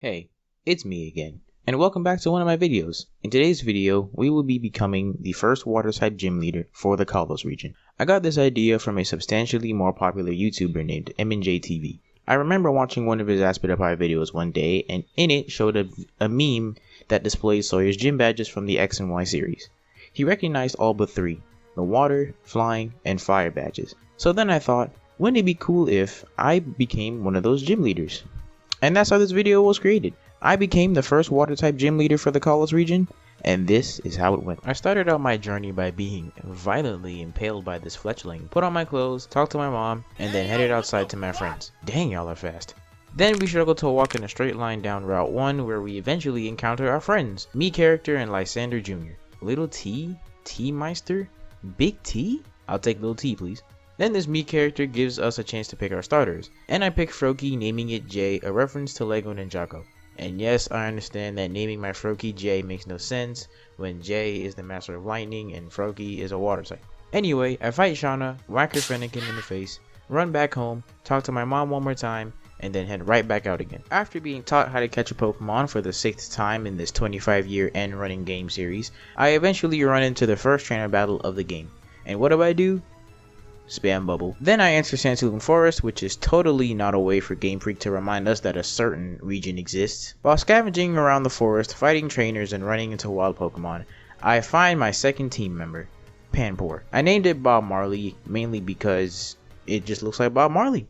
Hey, it's me again, and welcome back to one of my videos. In today's video, we will be becoming the first water type gym leader for the Kalos region. I got this idea from a substantially more popular YouTuber named MNJTV. I remember watching one of his Aspidapie videos one day, and in it showed a meme that displayed Sawyer's gym badges from the X and Y series. He recognized all but three, the water, flying, and fire badges. So then I thought, wouldn't it be cool if I became one of those gym leaders? And that's how this video was created. I became the first water type gym leader for the Kalos region, and this is how it went. I started out my journey by being violently impaled by this fletchling, put on my clothes, talked to my mom, and then headed outside to my friends. Dang, y'all are fast. Then we struggled to walk in a straight line down Route 1 where we eventually encounter our friends, me character and Lysander Jr. Little T? T-Meister? Big T? I'll take Little T please. Then this me character gives us a chance to pick our starters, and I pick Froakie, naming it J, a reference to Lego Ninjago. And yes, I understand that naming my Froakie J makes no sense when J is the master of lightning and Froakie is a water type. Anyway, I fight Shauna, whack her Fennekin in the face, run back home, talk to my mom one more time, and then head right back out again. After being taught how to catch a Pokemon for the 6th time in this 25-year end running game series, I eventually run into the first trainer battle of the game. And what do? Spam bubble. Then I enter Sandtoon Forest, which is totally not a way for Game Freak to remind us that a certain region exists. While scavenging around the forest, fighting trainers, and running into wild Pokemon, I find my second team member, Panpour. I named it Bob Marley mainly because it just looks like Bob Marley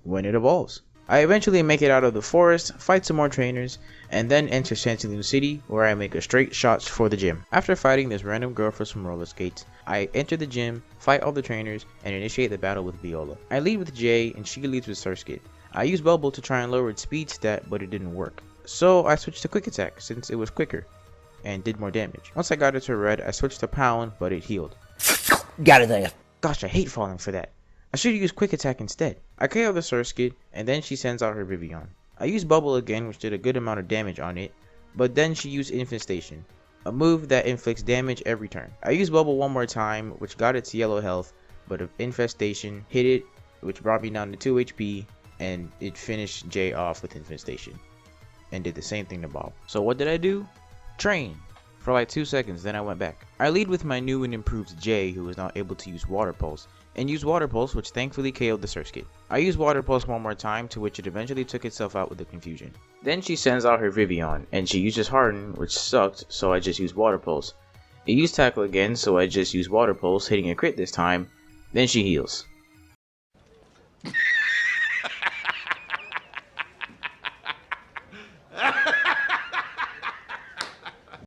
when it evolves. I eventually make it out of the forest, fight some more trainers, and then enter Sandtoon City, where I make a straight shot for the gym. After fighting this random girl for some roller skates, I enter the gym, fight all the trainers, and initiate the battle with Viola. I lead with Jay, and she leads with Surskit. I use Bubble to try and lower its speed stat, but it didn't work. So I switched to Quick Attack, since it was quicker, and did more damage. Once I got it to red, I switched to Pound, but it healed. Got it there. Gosh, I hate falling for that. I should have used Quick Attack instead. I KO the Surskit, and then she sends out her Vivillon. I used Bubble again, which did a good amount of damage on it, but then she used Infestation, a move that inflicts damage every turn. I used Bubble one more time, which got its yellow health, but Infestation hit it, which brought me down to 2 HP, and it finished Jay off with Infestation, and did the same thing to Bob. So what did I do? Train! For like 2 seconds, then I went back. I lead with my new and improved Jay, who was not able to use Water Pulse, and used Water Pulse, which thankfully KO'd the Surskit. I used Water Pulse one more time, to which it eventually took itself out with the confusion. Then she sends out her Vivillon, and she uses Harden, which sucked, so I just used Water Pulse. It used Tackle again, so I just used Water Pulse, hitting a crit this time. Then she heals.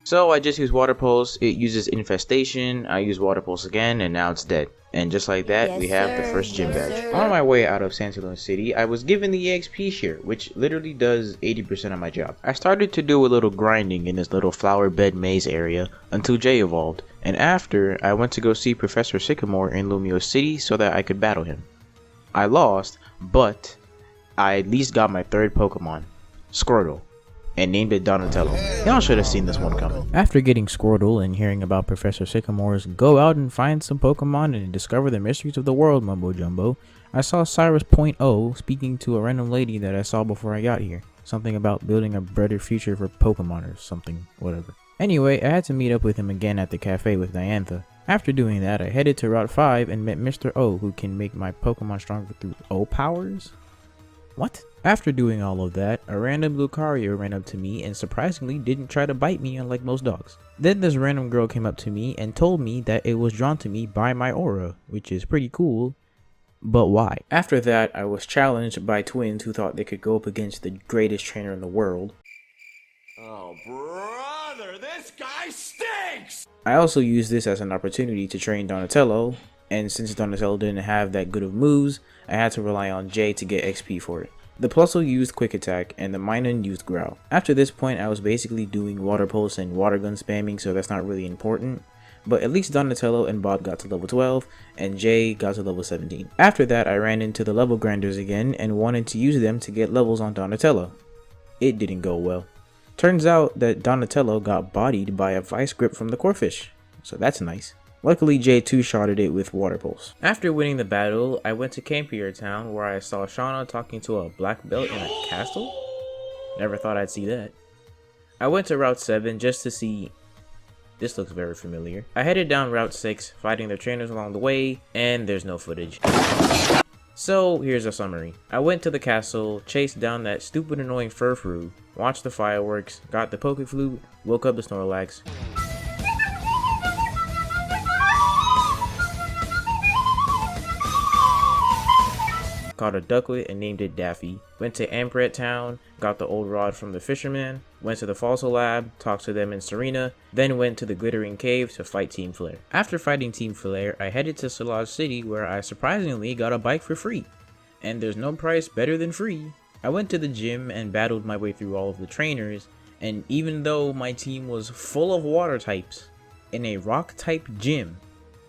So I just use Water Pulse, it uses Infestation, I use Water Pulse again, and now it's dead. And just like that, we have the first gym badge. On my way out of Sandtoon City, I was given the EXP share, which literally does 80% of my job. I started to do a little grinding in this little flower bed maze area until Jay evolved, and after, I went to go see Professor Sycamore in Lumiose City so that I could battle him. I lost, but I at least got my third Pokemon, Squirtle, and named it Donatello. Y'all should have seen this one coming. After getting Squirtle and hearing about Professor Sycamore's go out and find some Pokemon and discover the mysteries of the world mumbo jumbo, I saw Cyrus.0 speaking to a random lady that I saw before I got here. Something about building a better future for Pokemon or something, whatever. Anyway, I had to meet up with him again at the cafe with Diantha. After doing that, I headed to Route 5 and met Mr. O, who can make my Pokemon stronger through O powers? What? After doing all of that, a random Lucario ran up to me and surprisingly didn't try to bite me unlike most dogs. Then this random girl came up to me and told me that it was drawn to me by my aura, which is pretty cool, but why? After that, I was challenged by twins who thought they could go up against the greatest trainer in the world. Oh, brother, this guy stinks! I also used this as an opportunity to train Donatello, and since Donatello didn't have that good of moves, I had to rely on Jay to get XP for it. The Plusle used Quick Attack, and the Minun used Growl. After this point, I was basically doing Water Pulse and Water Gun spamming, so that's not really important. But at least Donatello and Bob got to level 12, and Jay got to level 17. After that, I ran into the level grinders again, and wanted to use them to get levels on Donatello. It didn't go well. Turns out that Donatello got bodied by a Vice Grip from the Corphish, so that's nice. Luckily, Jay two-shotted it with Water Pulse. After winning the battle, I went to Campier Town where I saw Shauna talking to a black belt in a castle. Never thought I'd see that. I went to Route 7 just to see. This looks very familiar. I headed down Route 6, fighting the trainers along the way, and there's no footage. So here's a summary. I went to the castle, chased down that stupid annoying Furfrou, watched the fireworks, got the Poke Flute, woke up the Snorlax. Caught a Ducklet and named it Daffy. Went to Ampret Town, got the old rod from the fisherman, went to the Fossil Lab, talked to them in Serena, then went to the Glittering Cave to fight Team Flare. After fighting Team Flare, I headed to Solage City where I surprisingly got a bike for free. And there's no price better than free. I went to the gym and battled my way through all of the trainers, and even though my team was full of water types, in a rock type gym,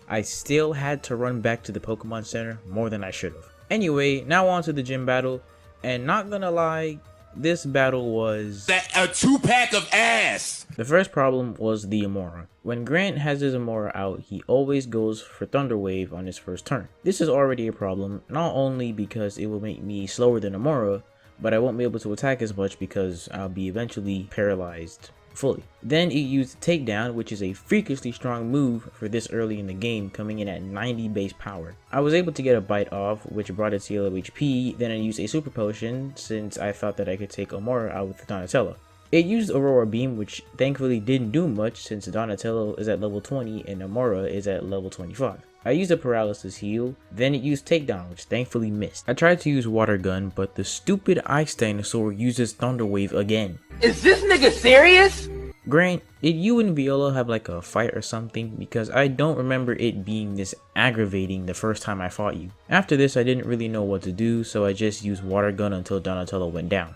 I still had to run back to the Pokemon Center more than I should have. Anyway, now on to the gym battle, and not gonna lie, this battle was A 2-pack of ass! The first problem was the Amora. When Grant has his Amora out, he always goes for Thunder Wave on his first turn. This is already a problem, not only because it will make me slower than Amora, but I won't be able to attack as much because I'll be eventually paralyzed fully. Then it used Takedown, which is a freakishly strong move for this early in the game, coming in at 90 base power. I was able to get a bite off, which brought its yellow HP, then I used a Super Potion since I thought that I could take Amora out with Donatello. It used Aurora Beam, which thankfully didn't do much since Donatello is at level 20 and Amora is at level 25. I used a Paralysis Heal, then it used Takedown, which thankfully missed. I tried to use Water Gun, but the stupid Ice Dinosaur uses Thunder Wave again. Is this nigga serious? Grant, did you and Viola have like a fight or something? Because I don't remember it being this aggravating the first time I fought you. After this, I didn't really know what to do, so I just used Water Gun until Donatello went down.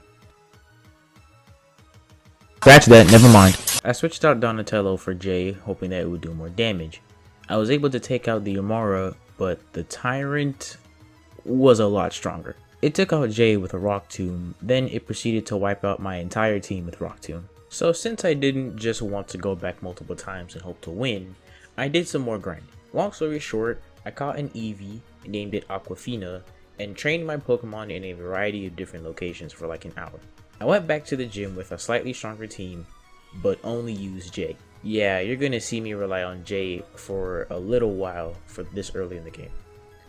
Scratch that, never mind. I switched out Donatello for Jay, hoping that it would do more damage. I was able to take out the Amora, but the Tyrant was a lot stronger. It took out Jay with a Rock Tomb, then it proceeded to wipe out my entire team with Rock Tomb. So since I didn't just want to go back multiple times and hope to win, I did some more grinding. Long story short, I caught an Eevee, named it Aquafina, and trained my Pokemon in a variety of different locations for like an hour. I went back to the gym with a slightly stronger team, but only used Jay. Yeah, you're gonna see me rely on Jay for a little while for this early in the game.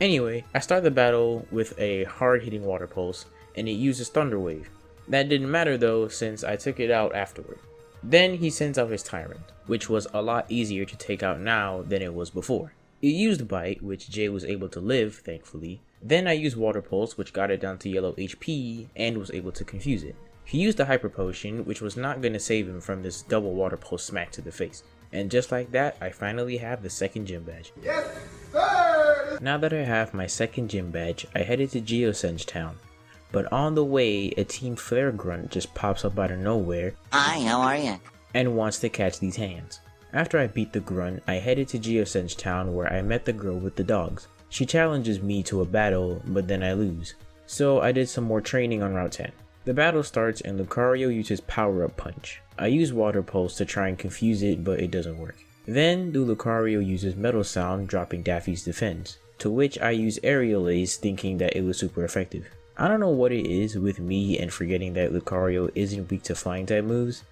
Anyway, I start the battle with a hard-hitting Water Pulse, and it uses Thunder Wave. That didn't matter though, since I took it out afterward. Then he sends out his Tyrant, which was a lot easier to take out now than it was before. It used Bite, which Jay was able to live, thankfully. Then I used Water Pulse, which got it down to yellow HP, and was able to confuse it. He used the Hyper Potion, which was not going to save him from this double Water Pulse smack to the face. And just like that, I finally have the second gym badge. Yes, sir! Now that I have my second gym badge, I headed to Geosenge Town. But on the way, a Team Flare grunt just pops up out of nowhere. Hi, how are ya? And wants to catch these hands. After I beat the grunt, I headed to Geosenge Town where I met the girl with the dogs. She challenges me to a battle, but then I lose. So I did some more training on Route 10. The battle starts and Lucario uses Power Up Punch. I use Water Pulse to try and confuse it, but it doesn't work. Then Lucario uses Metal Sound, dropping Daffy's defense, to which I use Aerial Ace thinking that it was super effective. I don't know what it is with me and forgetting that Lucario isn't weak to flying type moves.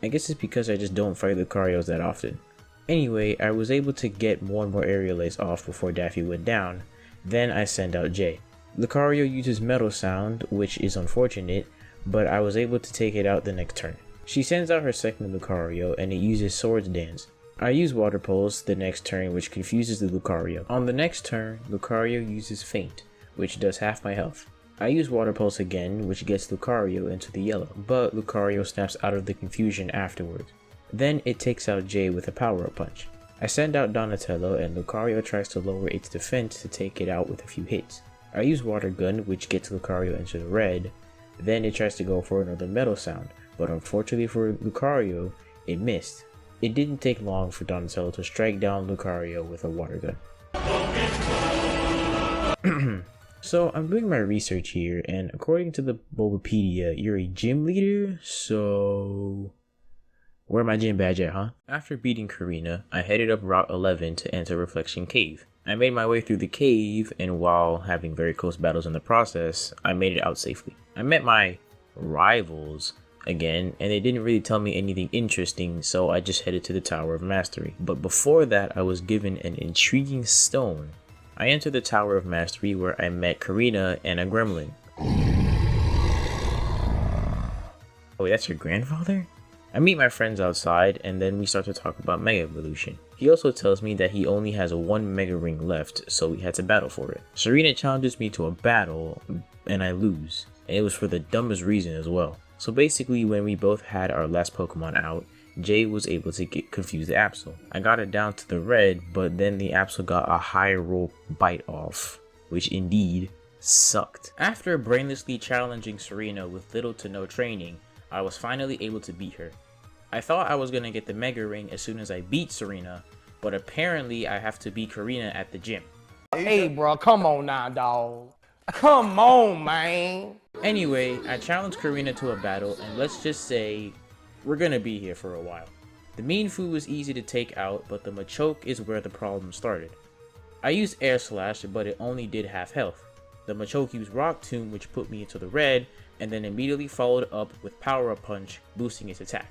I guess it's because I just don't fight Lucarios that often. Anyway, I was able to get more and more Aerial Ace off before Daffy went down. Then I send out Jay. Lucario uses Metal Sound, which is unfortunate, but I was able to take it out the next turn. She sends out her second Lucario and it uses Swords Dance. I use Water Pulse the next turn, which confuses the Lucario. On the next turn, Lucario uses Faint, which does half my health. I use Water Pulse again, which gets Lucario into the yellow, but Lucario snaps out of the confusion afterwards. Then it takes out Jay with a Power Up Punch. I send out Donatello and Lucario tries to lower its defense to take it out with a few hits. I use Water Gun, which gets Lucario into the red. Then it tries to go for another Metal Sound, but unfortunately for Lucario, it missed. It didn't take long for Donatello to strike down Lucario with a Water Gun. So I'm doing my research here, and according to the Bulbapedia, you're a gym leader, so where my gym badge at, huh? After beating Karina, I headed up Route 11 to enter Reflection Cave. I made my way through the cave, and while having very close battles in the process, I made it out safely. I met my rivals again, and they didn't really tell me anything interesting, so I just headed to the Tower of Mastery. But before that, I was given an intriguing stone. I entered the Tower of Mastery where I met Karina and a gremlin. Oh, wait, that's your grandfather? I meet my friends outside, and then we start to talk about Mega Evolution. He also tells me that he only has one Mega Ring left, so we had to battle for it. Serena challenges me to a battle, and I lose. And it was for the dumbest reason as well. So basically, when we both had our last Pokemon out, Jay was able to confuse the Absol. I got it down to the red, but then the Absol got a high roll bite off, which indeed sucked. After brainlessly challenging Serena with little to no training, I was finally able to beat her. I thought I was gonna get the Mega Ring as soon as I beat Serena, but apparently I have to beat Karina at the gym. Hey, bro, come on now, dawg. Come on, man. Anyway, I challenged Karina to a battle, and let's just say we're gonna be here for a while. The Mean Fu was easy to take out, but the Machoke is where the problem started. I used Air Slash, but it only did half health. The Machoke used Rock Tomb, which put me into the red, and then immediately followed up with Power Up Punch, boosting its attack.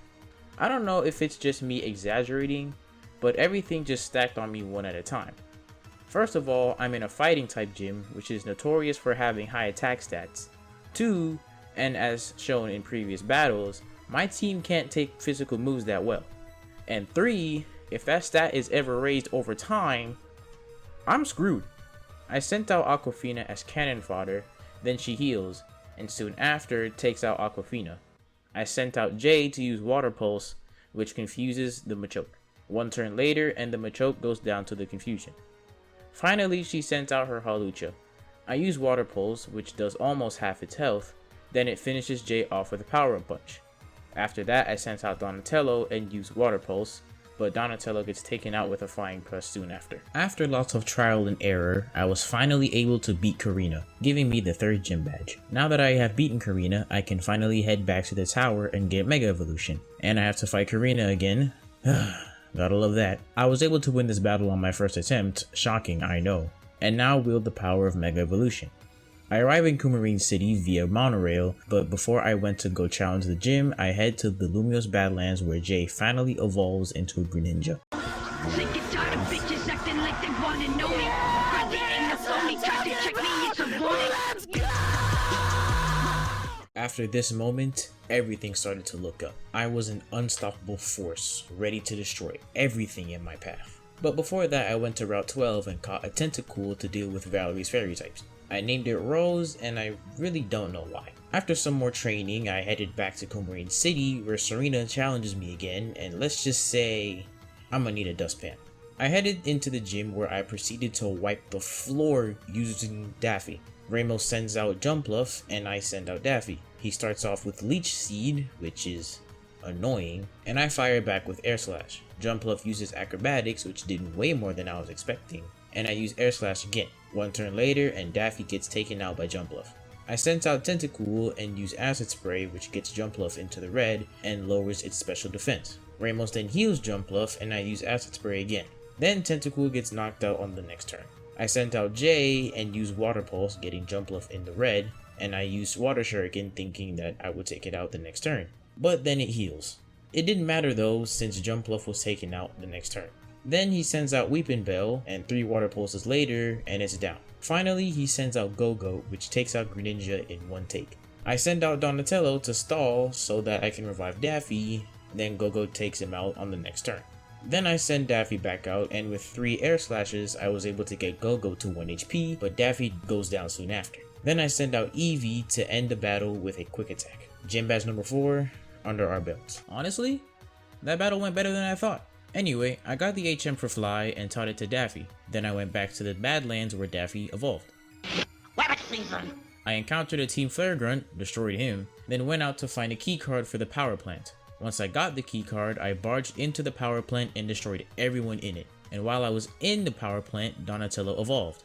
I don't know if it's just me exaggerating, but everything just stacked on me one at a time. First of all, I'm in a fighting type gym, which is notorious for having high attack stats. 2, and as shown in previous battles, my team can't take physical moves that well. And 3, if that stat is ever raised over time, I'm screwed. I sent out Aquafina as cannon fodder, then she heals, and soon after takes out Aquafina. I sent out Jay to use Water Pulse, which confuses the Machoke. One turn later, and the Machoke goes down to the confusion. Finally, she sent out her Hawlucha. I use Water Pulse, which does almost half its health, then it finishes Jay off with a Power Up Punch. After that, I sent out Donatello and used Water Pulse, but Donatello gets taken out with a Flying Press soon after. After lots of trial and error, I was finally able to beat Karina, giving me the 3rd gym badge. Now that I have beaten Karina, I can finally head back to the tower and get Mega Evolution. And I have to fight Karina again. Gotta love that. I was able to win this battle on my first attempt, shocking I know, and now wield the power of Mega Evolution. I arrive in Coumarine City via monorail, but before I went to go challenge the gym, I head to the Lumiose Badlands where Jay finally evolves into a Greninja. Sick and tired of bitches acting like they wanna know me. Brother ain't a phony, tried to check me, it's a warning. After this moment, everything started to look up. I was an unstoppable force, ready to destroy everything in my path. But before that, I went to Route 12 and caught a Tentacool to deal with Valerie's fairy types. I named it Rose, and I really don't know why. After some more training, I headed back to Coumarine City, where Serena challenges me again, and let's just say, I'm gonna need a dustpan. I headed into the gym where I proceeded to wipe the floor using Daffy. Ramos sends out Jumpluff, and I send out Daffy. He starts off with Leech Seed, which is annoying, and I fire back with Air Slash. Jumpluff uses Acrobatics, which did way more than I was expecting, and I use Air Slash again. One turn later, and Daffy gets taken out by Jumpluff. I sent out Tentacool and use Acid Spray, which gets Jumpluff into the red and lowers its special defense. Ramos then heals Jumpluff, and I use Acid Spray again. Then Tentacool gets knocked out on the next turn. I sent out Jay and used Water Pulse, getting Jumpluff in the red, and I used Water Shuriken thinking that I would take it out the next turn. But then it heals. It didn't matter though, since Jumpluff was taken out the next turn. Then he sends out Weepinbell, and 3 Water Pulses later, and it's down. Finally, he sends out Go-Go, which takes out Greninja in one take. I send out Donatello to stall so that I can revive Daffy, then Go-Go takes him out on the next turn. Then I send Daffy back out, and with 3 Air Slashes, I was able to get Go-Go to 1 HP, but Daffy goes down soon after. Then I send out Eevee to end the battle with a quick attack. Gym badge number 4, under our belts. Honestly, that battle went better than I thought. Anyway, I got the HM for Fly and taught it to Daffy. Then I went back to the Badlands where Daffy evolved. Rabbit season. I encountered a Team Flare Grunt, destroyed him, then went out to find a key card for the power plant. Once I got the key card, I barged into the power plant and destroyed everyone in it. And while I was in the power plant, Donatello evolved.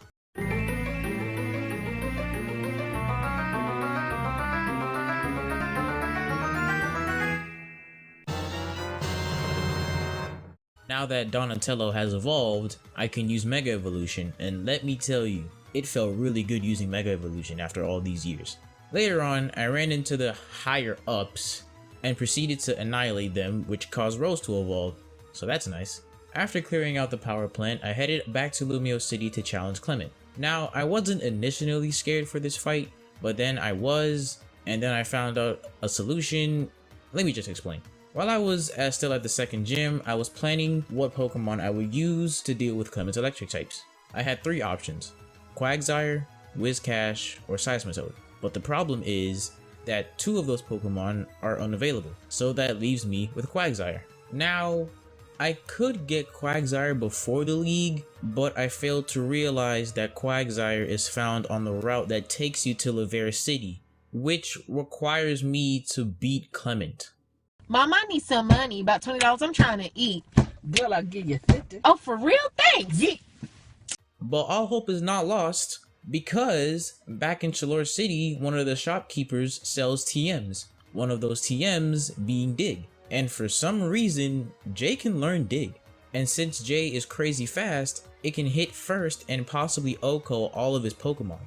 Now that Donatello has evolved, I can use Mega Evolution, and let me tell you, it felt really good using Mega Evolution after all these years. Later on, I ran into the higher ups, and proceeded to annihilate them, which caused Rose to evolve, so that's nice. After clearing out the power plant, I headed back to Lumio City to challenge Clement. Now, I wasn't initially scared for this fight, but then I was, and then I found out a solution. Let me just explain. While I was still at the second gym, I was planning what Pokemon I would use to deal with Clement's electric types. I had 3 options: Quagsire, Whiscash, or Seismitoad. But the problem is that 2 of those Pokemon are unavailable, so that leaves me with Quagsire. Now, I could get Quagsire before the league, but I failed to realize that Quagsire is found on the route that takes you to Lavera City, which requires me to beat Clement. Mom, I need some money, about $20. I'm trying to eat. Girl, I'll give you 50. Oh, for real? Thanks. Yeah. But all hope is not lost, because back in Chalor City, one of the shopkeepers sells TMs, one of those TMs being Dig. And for some reason, Jay can learn Dig. And since Jay is crazy fast, it can hit first and possibly OHKO all of his Pokemon.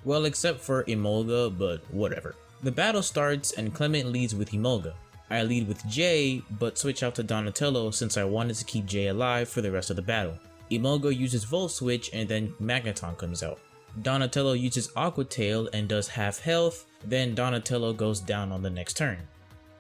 Well, except for Emolga, but whatever. The battle starts and Clement leads with Emolga. I lead with Jay, but switch out to Donatello since I wanted to keep Jay alive for the rest of the battle. Emolga uses Volt Switch and then Magneton comes out. Donatello uses Aqua Tail and does half health, then Donatello goes down on the next turn.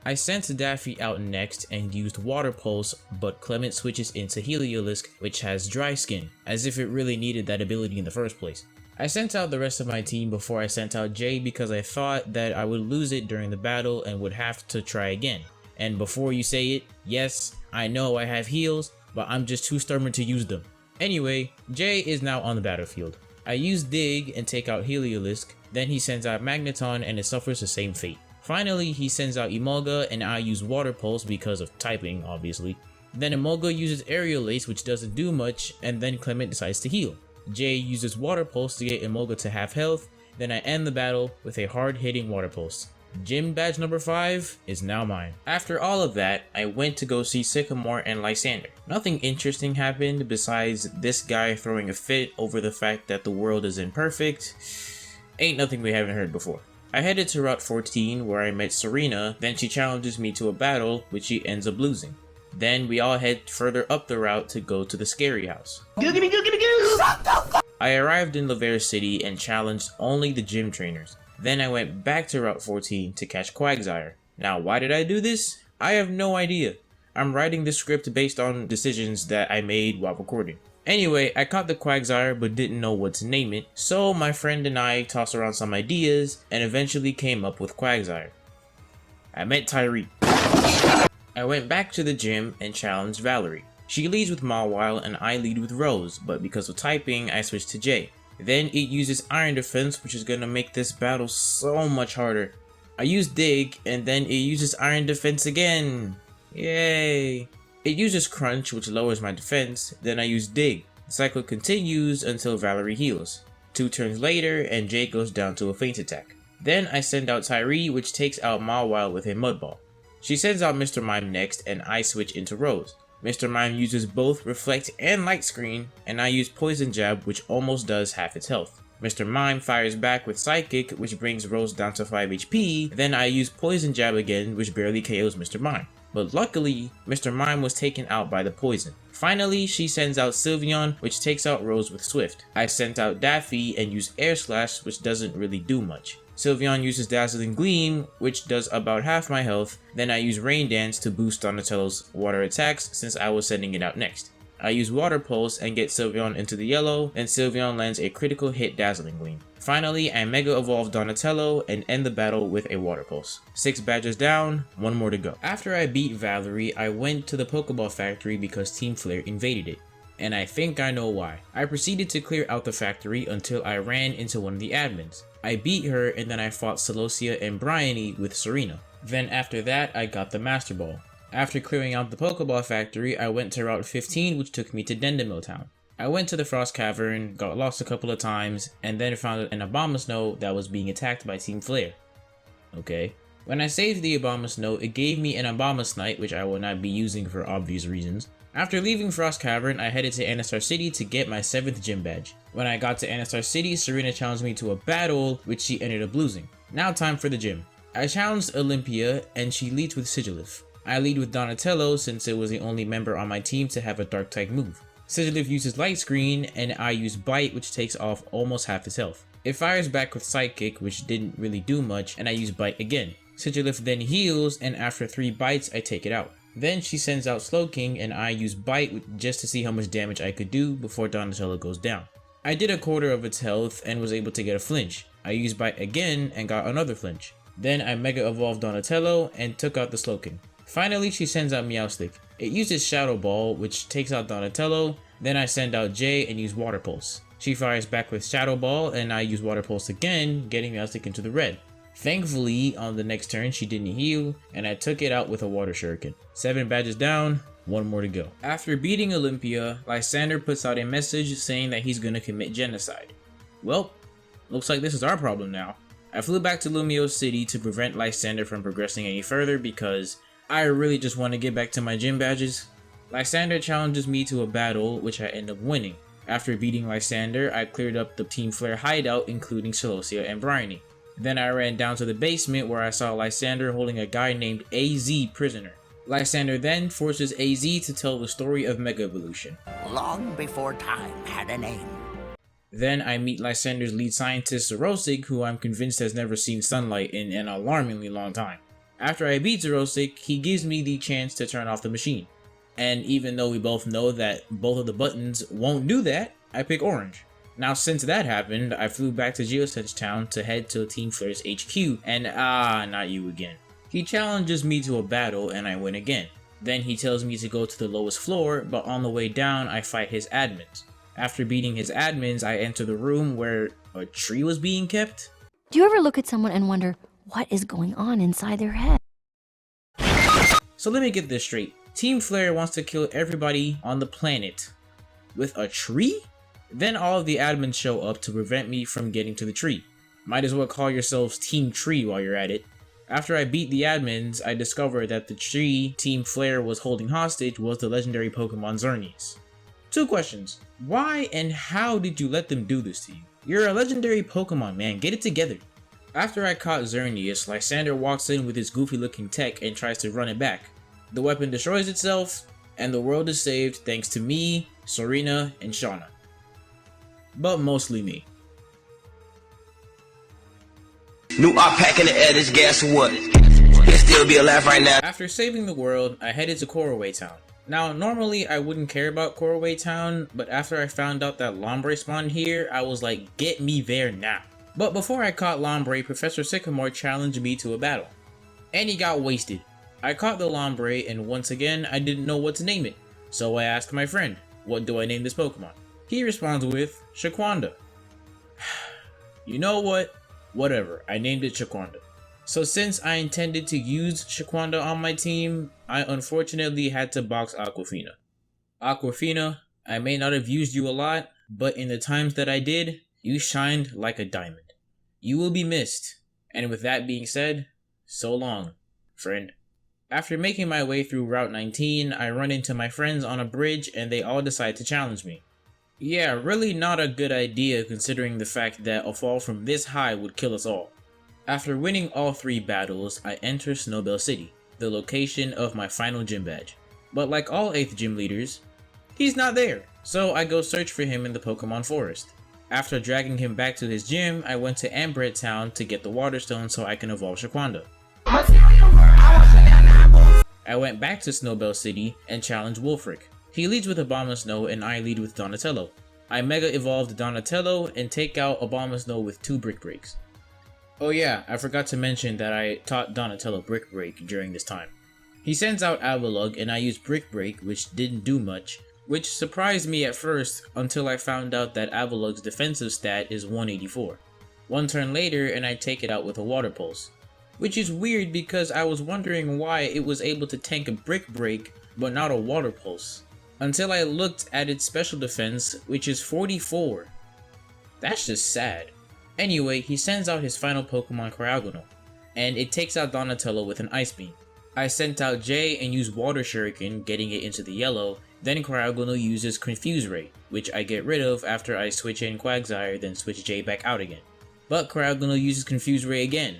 I sent Daffy out next and used Water Pulse, but Clement switches into Heliolisk, which has Dry Skin, as if it really needed that ability in the first place. I sent out the rest of my team before I sent out Jay because I thought that I would lose it during the battle and would have to try again. And before you say it, yes, I know I have heals, but I'm just too stubborn to use them. Anyway, Jay is now on the battlefield. I use Dig and take out Heliolisk, then he sends out Magneton and it suffers the same fate. Finally, he sends out Emolga and I use Water Pulse because of typing, obviously. Then Emolga uses Aerial Ace, which doesn't do much, and then Clement decides to heal. Jay uses Water Pulse to get Emolga to half health, then I end the battle with a hard-hitting Water Pulse. Gym badge number 5 is now mine. After all of that, I went to go see Sycamore and Lysander. Nothing interesting happened besides this guy throwing a fit over the fact that the world is imperfect. Ain't nothing we haven't heard before. I headed to Route 14 where I met Serena, then she challenges me to a battle which she ends up losing. Then we all head further up the route to go to the scary house. I arrived in Lavera City and challenged only the gym trainers. Then I went back to Route 14 to catch Quagsire. Now why did I do this? I have no idea. I'm writing this script based on decisions that I made while recording. Anyway, I caught the Quagsire but didn't know what to name it, so my friend and I tossed around some ideas and eventually came up with Quagsire. I met Tyree. I went back to the gym and challenged Valerie. She leads with Mawile and I lead with Rose, but because of typing, I switched to Jay. Then it uses Iron Defense, which is gonna make this battle so much harder. I use Dig, and then it uses Iron Defense again. Yay! It uses Crunch, which lowers my defense, then I use Dig. The cycle continues until Valerie heals. 2 turns later, and Jay goes down to a feint attack. Then I send out Tyree, which takes out Mawile with a Mud Ball. She sends out Mr. Mime next, and I switch into Rose. Mr. Mime uses both Reflect and Light Screen, and I use Poison Jab, which almost does half its health. Mr. Mime fires back with Psychic, which brings Rose down to 5 HP, then I use Poison Jab again, which barely KOs Mr. Mime. But luckily, Mr. Mime was taken out by the poison. Finally, she sends out Sylveon, which takes out Rose with Swift. I sent out Daffy and used Air Slash, which doesn't really do much. Sylveon uses Dazzling Gleam, which does about half my health, then I use Rain Dance to boost Donatello's water attacks since I was sending it out next. I use Water Pulse and get Sylveon into the yellow, then Sylveon lands a critical hit Dazzling Gleam. Finally, I Mega Evolve Donatello and end the battle with a Water Pulse. 6 badges down, 1 more to go. After I beat Valerie, I went to the Pokeball factory because Team Flare invaded it. And I think I know why. I proceeded to clear out the factory until I ran into one of the admins. I beat her and then I fought Celosia and Bryony with Serena. Then after that, I got the Master Ball. After clearing out the Pokeball factory, I went to Route 15, which took me to Dendemil Town. I went to the Frost Cavern, got lost a couple of times, and then found an Abomasnow that was being attacked by Team Flare. Okay. When I saved the Abomasnow, it gave me an Abomasnight, which I will not be using for obvious reasons. After leaving Frost Cavern, I headed to Anastar City to get my 7th gym badge. When I got to Anastar City, Serena challenged me to a battle, which she ended up losing. Now time for the gym. I challenged Olympia and she leads with Sigilif. I lead with Donatello since it was the only member on my team to have a dark type move. Sigilif uses Light Screen and I use Bite, which takes off almost half his health. It fires back with Sidekick, which didn't really do much, and I use Bite again. Sigilif then heals, and after 3 bites I take it out. Then she sends out Slowking and I use Bite just to see how much damage I could do before Donatello goes down. I did a quarter of its health and was able to get a flinch. I used Bite again and got another flinch. Then I Mega Evolved Donatello and took out the Slowking. Finally she sends out Meowstic. It uses Shadow Ball, which takes out Donatello. Then I send out Jay and use Water Pulse. She fires back with Shadow Ball and I use Water Pulse again, getting Meowstic into the red. Thankfully, on the next turn she didn't heal and I took it out with a Water Shuriken. 7 badges down, 1 more to go. After beating Olympia, Lysander puts out a message saying that he's gonna commit genocide. Well, looks like this is our problem now. I flew back to Lumiose City to prevent Lysander from progressing any further because I really just want to get back to my gym badges. Lysander challenges me to a battle, which I end up winning. After beating Lysander, I cleared up the Team Flare hideout, including Celosia and Bryony. Then I ran down to the basement where I saw Lysander holding a guy named AZ prisoner. Lysander then forces AZ to tell the story of Mega Evolution. Long before time had a name. Then I meet Lysander's lead scientist Zerosig, who I'm convinced has never seen sunlight in an alarmingly long time. After I beat Zerosig, he gives me the chance to turn off the machine. And even though we both know that both of the buttons won't do that, I pick orange. Now since that happened, I flew back to Geosense Town to head to Team Flare's HQ, and not you again. He challenges me to a battle and I win again. Then he tells me to go to the lowest floor, but on the way down I fight his admins. After beating his admins, I enter the room where a tree was being kept. Do you ever look at someone and wonder what is going on inside their head? So let me get this straight. Team Flare wants to kill everybody on the planet with a tree? Then all of the admins show up to prevent me from getting to the tree. Might as well call yourselves Team Tree while you're at it. After I beat the admins, I discovered that the tree Team Flare was holding hostage was the legendary Pokemon Xerneas. 2 questions. Why and how did you let them do this to you? You're a legendary Pokemon, man. Get it together. After I caught Xerneas, Lysander walks in with his goofy looking tech and tries to run it back. The weapon destroys itself, and the world is saved thanks to me, Serena, and Shauna. But mostly me. New op pack in the air, this gas or what? He'll still be alive right now. After saving the world, I headed to Koroway Town. Now, normally I wouldn't care about Koroway Town, but after I found out that Lombre spawned here, I was like, get me there now. But before I caught Lombre, Professor Sycamore challenged me to a battle. And he got wasted. I caught the Lombre, and once again, I didn't know what to name it. So I asked my friend, what do I name this Pokemon? He responds with, Shaquanda. You know what? Whatever, I named it Shaquanda. So since I intended to use Shaquanda on my team, I unfortunately had to box Aquafina. Aquafina, I may not have used you a lot, but in the times that I did, you shined like a diamond. You will be missed, and with that being said, so long, friend. After making my way through Route 19, I run into my friends on a bridge and they all decide to challenge me. Yeah, really not a good idea considering the fact that a fall from this high would kill us all. After winning all 3 battles, I enter Snowbell City, the location of my final gym badge. But like all 8th gym leaders, he's not there, so I go search for him in the Pokemon Forest. After dragging him back to his gym, I went to Ambret Town to get the Water Stone so I can evolve Shaquanda. I went back to Snowbell City and challenged Wulfric. He leads with Abomasnow and I lead with Donatello. I Mega Evolved Donatello and take out Abomasnow with 2 Brick Breaks. Oh yeah, I forgot to mention that I taught Donatello Brick Break during this time. He sends out Avalugg and I use Brick Break, which didn't do much, which surprised me at first until I found out that Avalugg's defensive stat is 184. 1 turn later and I take it out with a Water Pulse. Which is weird because I was wondering why it was able to tank a Brick Break but not a Water Pulse. Until I looked at its special defense, which is 44. That's just sad. Anyway, he sends out his final Pokemon Cryogonal, and it takes out Donatello with an Ice Beam. I sent out Jay and used Water Shuriken, getting it into the yellow, then Cryogonal uses Confuse Ray, which I get rid of after I switch in Quagsire then switch Jay back out again. But Cryogonal uses Confuse Ray again.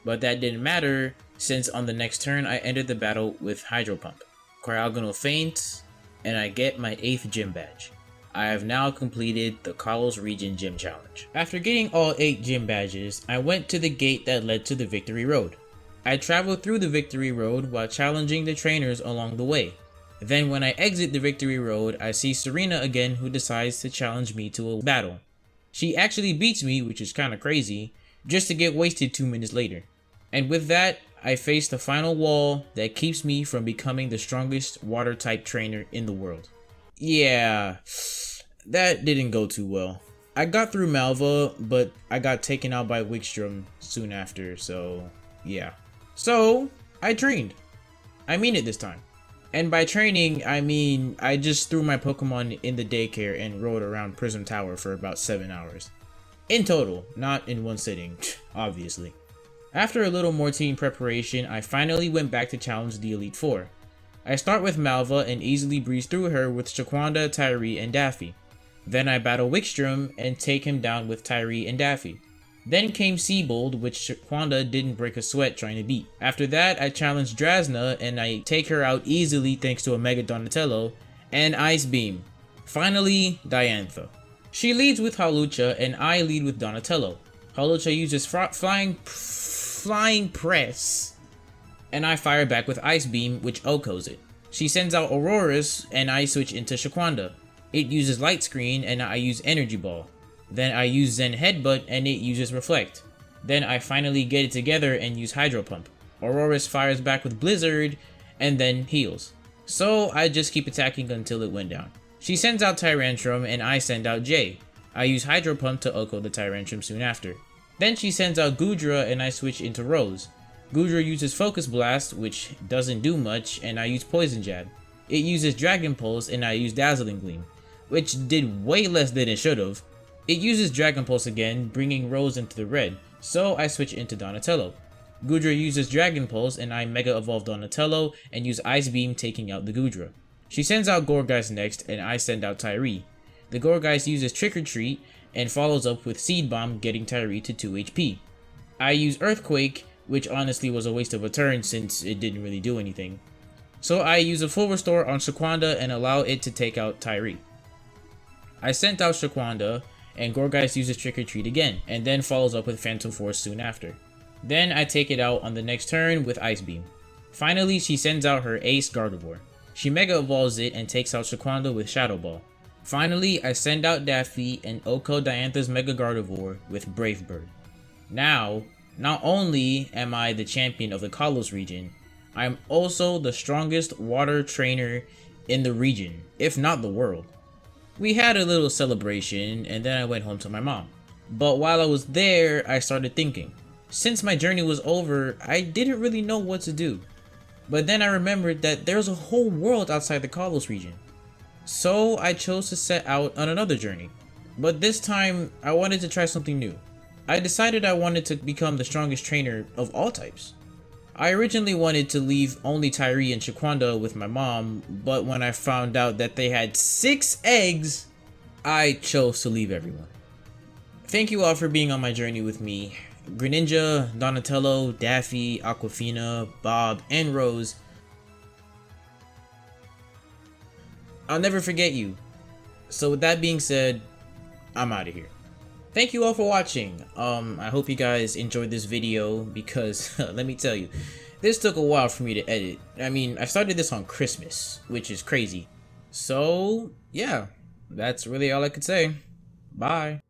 but that didn't matter since on the next turn I ended the battle with Hydro Pump, Cryogonal Feint, and I get my 8th gym badge. I have now completed the Kalos Region Gym Challenge. After getting all 8 gym badges, I went to the gate that led to the Victory Road. I traveled through the Victory Road while challenging the trainers along the way. Then when I exit the Victory Road, I see Serena again, who decides to challenge me to a battle. She actually beats me, which is kinda crazy, just to get wasted 2 minutes later. And with that, I face the final wall that keeps me from becoming the strongest water type trainer in the world. Yeah, that didn't go too well. I got through Malva, but I got taken out by Wikstrom soon after, so yeah. So, I trained. I mean it this time. And by training, I mean I just threw my Pokemon in the daycare and rode around Prism Tower for about 7 hours. In total, not in one sitting, obviously. After a little more team preparation, I finally went back to challenge the Elite Four. I start with Malva and easily breeze through her with Shaquanda, Tyree, and Daffy. Then I battle Wikstrom and take him down with Tyree and Daffy. Then came Seabold, which Shaquanda didn't break a sweat trying to beat. After that, I challenged Drasna and I take her out easily thanks to a Mega Donatello and Ice Beam. Finally, Diantha. She leads with Hawlucha and I lead with Donatello. Hawlucha uses Flying Press and I fire back with Ice Beam, which OHKOs it. She sends out Aurorus and I switch into Shaquanda. It uses Light Screen and I use Energy Ball. Then I use Zen Headbutt and it uses Reflect. Then I finally get it together and use Hydro Pump. Aurorus fires back with Blizzard and then heals. So I just keep attacking until it went down. She sends out Tyrantrum and I send out Jay. I use Hydro Pump to OHKO the Tyrantrum soon after. Then she sends out Goodra and I switch into Rose. Goodra uses Focus Blast, which doesn't do much, and I use Poison Jab. It uses Dragon Pulse and I use Dazzling Gleam, which did way less than it should've. It uses Dragon Pulse again, bringing Rose into the red, so I switch into Donatello. Goodra uses Dragon Pulse and I Mega Evolve Donatello and use Ice Beam, taking out the Goodra. She sends out Gourgeist next and I send out Tyree. The Gourgeist uses Trick or Treat and follows up with Seed Bomb, getting Tyree to 2 HP. I use Earthquake, which honestly was a waste of a turn since it didn't really do anything. So I use a Full Restore on Shaquanda and allow it to take out Tyree. I sent out Shaquanda and Gourgeist uses Trick or Treat again, and then follows up with Phantom Force soon after. Then I take it out on the next turn with Ice Beam. Finally, she sends out her ace Gardevoir. She Mega Evolves it and takes out Shaquanda with Shadow Ball. Finally, I send out Daffy and OHKO Diantha's Mega Gardevoir with Brave Bird. Now, not only am I the champion of the Kalos region, I am also the strongest water trainer in the region, if not the world. We had a little celebration and then I went home to my mom. But while I was there, I started thinking. Since my journey was over, I didn't really know what to do. But then I remembered that there's a whole world outside the Kalos region. So I chose to set out on another journey. But this time, I wanted to try something new. I decided I wanted to become the strongest trainer of all types. I originally wanted to leave only Tyree and Shaquanda with my mom, but when I found out that they had 6 eggs, I chose to leave everyone. Thank you all for being on my journey with me. Greninja, Donatello, Daffy, Aquafina, Bob, and Rose. I'll never forget you. So with that being said, I'm out of here. Thank you all for watching. I hope you guys enjoyed this video because let me tell you, this took a while for me to edit. I mean, I started this on Christmas, which is crazy. So yeah, that's really all I could say. Bye.